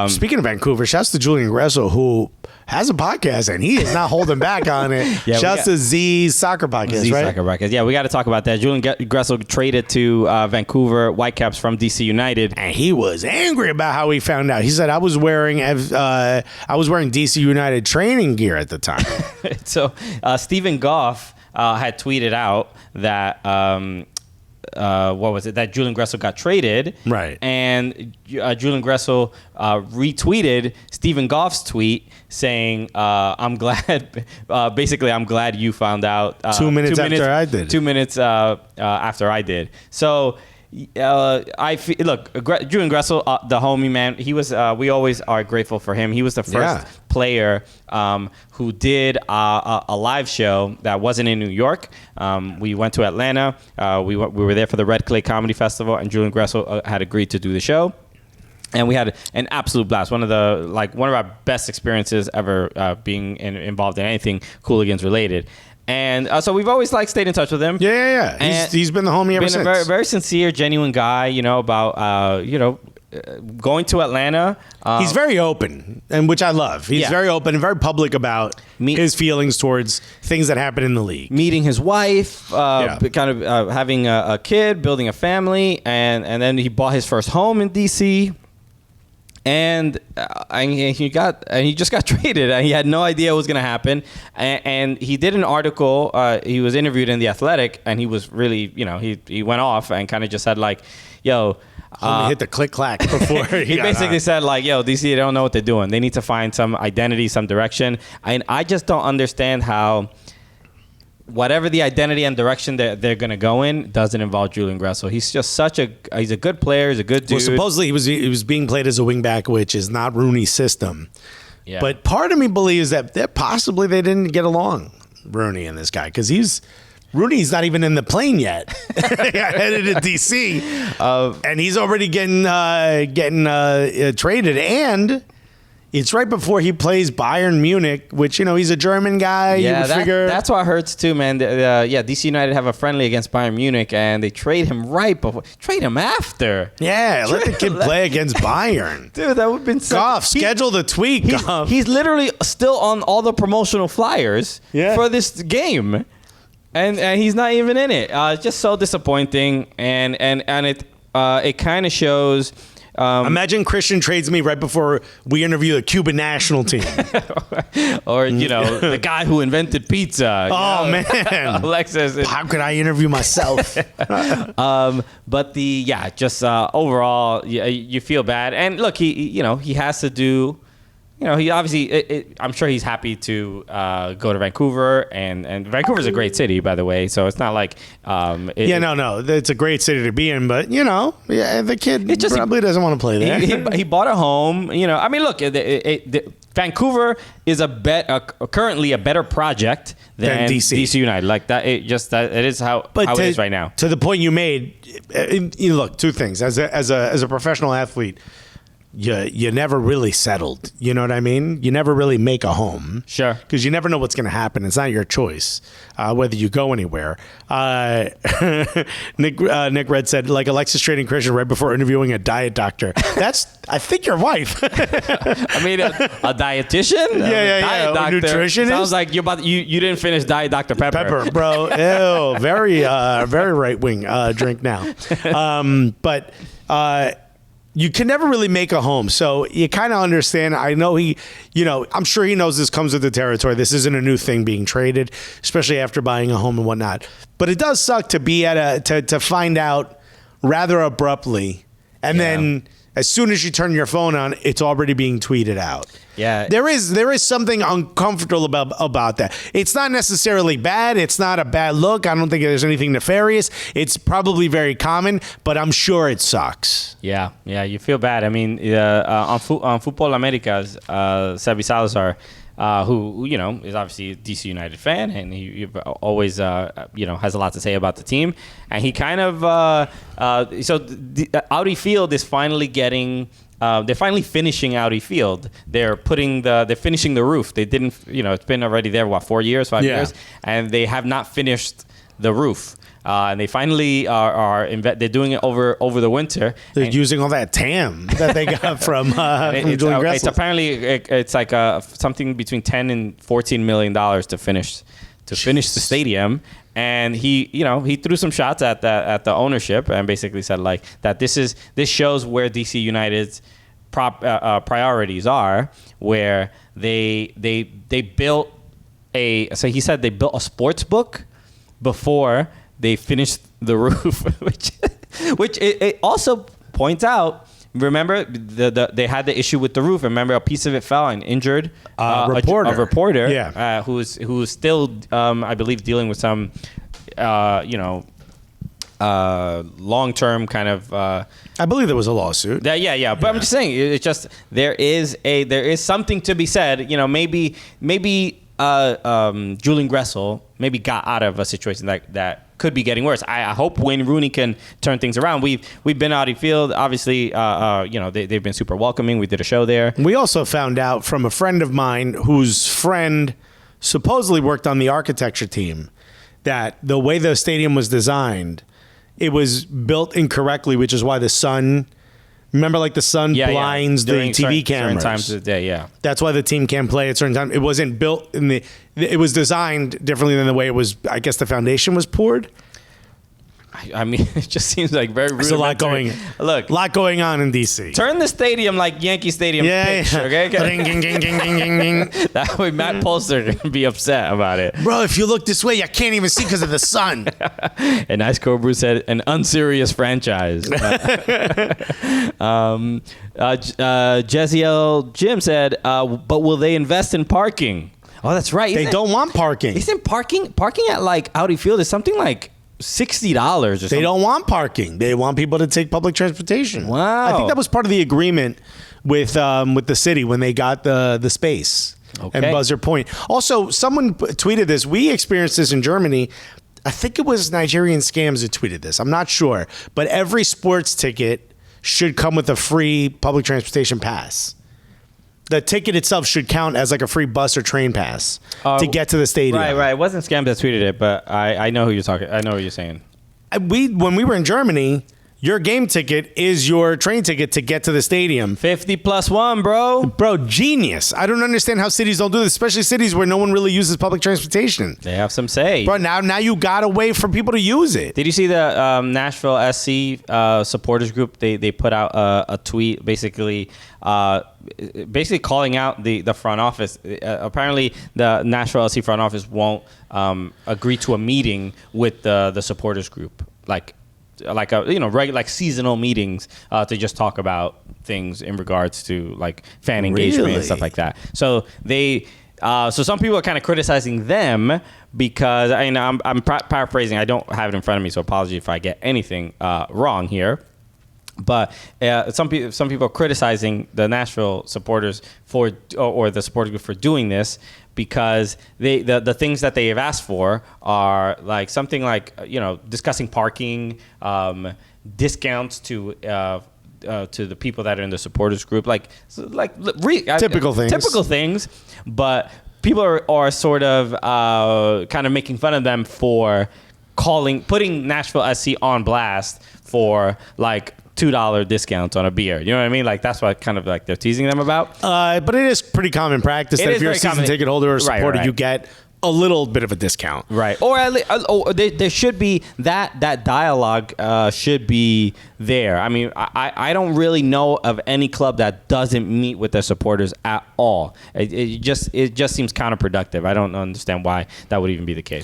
Speaking of Vancouver, shouts to Julian Gressel, who has a podcast, and he is not holding back on it. Shouts to Z's Soccer Podcast, right? Soccer Podcast. Yeah, we got to talk about that. Julian Gressel traded to Vancouver Whitecaps from DC United. And he was angry about how he found out. He said, I was wearing DC United training gear at the time. So Stephen Goff had tweeted out that... what was it? That Julian Gressel got traded. Right. And Julian Gressel retweeted Stephen Goff's tweet saying, I'm glad, basically, I'm glad you found out. 2 minutes after I did. 2 minutes after I did. So, Julian Gressel, the homie, man, he was, we always are grateful for him. He was the first player who did a live show that wasn't in New York. We went to Atlanta. We were there for the Red Clay Comedy Festival, and Julian Gressel had agreed to do the show. And we had an absolute blast. One of our best experiences ever being involved in anything Cooligans related. And so we've always stayed in touch with him. Yeah. He's been the homie ever since. Been a very, very sincere, genuine guy. About going to Atlanta. He's very open, and which I love. He's very open and very public about his feelings towards things that happen in the league. Meeting his wife, kind of having a kid, building a family, and then he bought his first home in DC. And he just got traded. He had no idea what was going to happen. And he did an article. He was interviewed in The Athletic, and he was really, he went off and kind of just said yo. Hit the click-clack before he basically said yo, DC, they don't know what they're doing. They need to find some identity, some direction. And I just don't understand how whatever the identity and direction that they're going to go in doesn't involve Julian Gressel. He's just he's a good player. He's a good dude. Well, supposedly he was being played as a wingback, which is not Rooney's system. Yeah. But part of me believes that possibly they didn't get along, Rooney and this guy, because Rooney's not even in the plane yet. Headed to DC, and he's already getting traded, and it's right before he plays Bayern Munich, which he's a German guy. Yeah, that's what hurts too, man. DC United have a friendly against Bayern Munich, and they trade him right before. Trade him after. Yeah, let the kid play against Bayern. Dude, that would have been so... Goff, schedule the tweet, Goff. He's literally still on all the promotional flyers for this game. And he's not even in it. It's just so disappointing, and it kind of shows. Imagine Christian trades me right before we interview the Cuban national team, or the guy who invented pizza. Man, Alexis. How could I interview myself? But overall, you feel bad, and look, he has to do. He obviously, I'm sure he's happy to go to Vancouver, and Vancouver's a great city, by the way. So it's not like, it's a great city to be in, but the kid probably doesn't want to play there. He bought a home. I mean, look, Vancouver is currently a better project than DC United. Like that, it is how it is right now. To the point you made, look, two things as a professional athlete. You never really settled. You know what I mean? You never really make a home. Sure. Because you never know what's going to happen. It's not your choice whether you go anywhere. Nick Red said, Alexis trading Christian right before interviewing a diet doctor. That's, I think, your wife. I mean, a dietitian? Diet doctor. A nutritionist? Sounds like you didn't finish Diet Dr. Pepper. Pepper, bro. Ew. Very right-wing drink now. But... you can never really make a home. So you kind of understand. I know I'm sure he knows this comes with the territory. This isn't a new thing being traded, especially after buying a home and whatnot. But it does suck to be to find out rather abruptly. And then as soon as you turn your phone on, it's already being tweeted out. Yeah. There is something uncomfortable about that. It's not necessarily bad. It's not a bad look. I don't think there's anything nefarious. It's probably very common, but I'm sure it sucks. Yeah, you feel bad. I mean, on Futbol Americas, Sebi Salazar, who is obviously a DC United fan, and he always has a lot to say about the team. And he kind of Audi Field is finally getting. They're finally finishing Audi Field. They're finishing the roof. They didn't, it's been already there 4 years, 5 years, and they have not finished the roof. and they finally they're doing it over the winter. They're using all that TAM that they got from Julian Gressel. It's apparently it's like something between $10 and $14 million to finish the stadium. And he threw some shots at the ownership and basically said like that this shows where DC United's priorities are, where they built so he said they built a sports book before they finished the roof, which it also points out. Remember, they had the issue with the roof. Remember, a piece of it fell and injured a reporter, who's still, I believe, dealing with some, long-term kind of. I believe there was a lawsuit. But I'm just saying, it's just there is something to be said. Maybe Julian Gressel maybe got out of a situation that could be getting worse. I hope Wayne Rooney can turn things around. We've been out of field. Obviously, they've been super welcoming. We did a show there. We also found out from a friend of mine whose friend supposedly worked on the architecture team that the way the stadium was designed, it was built incorrectly, which is why the sun. Remember, like the sun blinds the TV cameras. Certain times of the day, yeah. That's why the team can't play at certain times. It wasn't built it was designed differently than the way it was. I guess the foundation was poured. I mean, it just seems like very rudimentary. There's a lot going on in DC. Turn the stadium like Yankee Stadium pitch, okay? That way Matt Polster can be upset about it. Bro, if you look this way, you can't even see because of the sun. And Ice Cobra said, an unserious franchise. Jeziel Jim said, but will they invest in parking? Oh, that's right. They don't want parking. Isn't parking at like Audi Field is something like $60 or something? They don't want parking. They want people to take public transportation. Wow. I think that was part of the agreement with the city when they got the space and Buzzer Point. Also, someone tweeted this. We experienced this in Germany. I think it was Nigerian Scams that tweeted this. I'm not sure. But every sports ticket should come with a free public transportation pass. The ticket itself should count as like a free bus or train pass to get to the stadium. Right. It wasn't Scams that tweeted it, but I know who you're talking. I know what you're saying. When we were in Germany, your game ticket is your train ticket to get to the stadium. 50 plus 1, bro. Bro, genius. I don't understand how cities don't do this, especially cities where no one really uses public transportation. They have some say. Bro, now you got a way for people to use it. Did you see the Nashville SC supporters group? They put out a tweet basically calling out the front office. Apparently, the Nashville SC front office won't agree to a meeting with the supporters group, like regular seasonal meetings to just talk about things in regards to like fan engagement and stuff like that. So so some people are kind of criticizing them because I'm paraphrasing. I don't have it in front of me, so apology if I get anything wrong here. But some people are criticizing the Nashville supporters or the supporters group for doing this because the things that they have asked for are like something like discussing parking, discounts to the people that are in the supporters group, typical things, but people are sort of kind of making fun of them for putting Nashville SC on blast for like $2 discounts on a beer. You know what I mean? Like that's what kind of like they're teasing them about. But it is pretty common practice that if you're a season ticket holder or supporter, you get a little bit of a discount. Right. Or at least, there should be that dialogue should be there. I mean, I don't really know of any club that doesn't meet with their supporters at all. It just seems counterproductive. I don't understand why that would even be the case.